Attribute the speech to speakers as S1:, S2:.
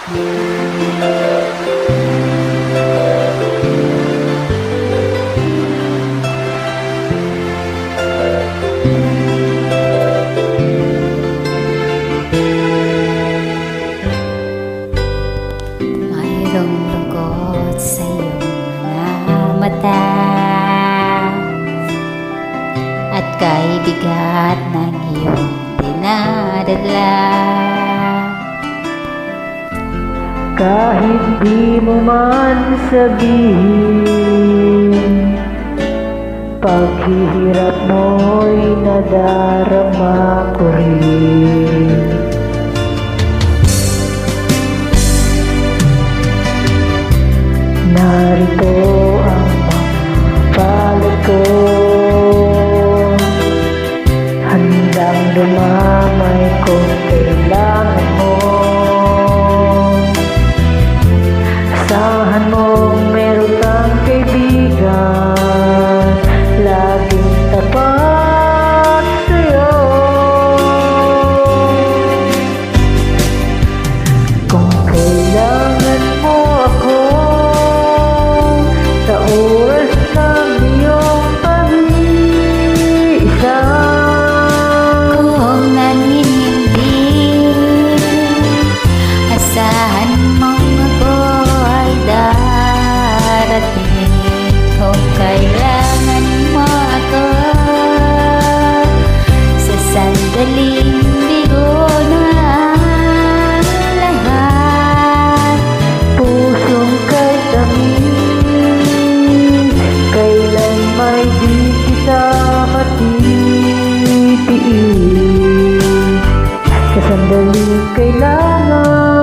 S1: Mayroong lungkot sa iyong mga mata, at kay bigat ng iyong dinadala.
S2: Kahit di mo man sabihin, paghihirap mo'y nadarama ko rin. Narito ang mga palad ko, handang dumamay kung kailangan mo. Asahan mong meron kang kaibigan, laging tapat sa'yo. Kung kailangan mo ako sa oras ng iyong pag-iisa,
S1: Kung naninindi, asahan mong ako ay darating. Kung kailangan mo ako sa sandaling bigo na ang lahat,
S2: pusong kay tamis, kailan may di kita matitiis. Sa sandaling kailangan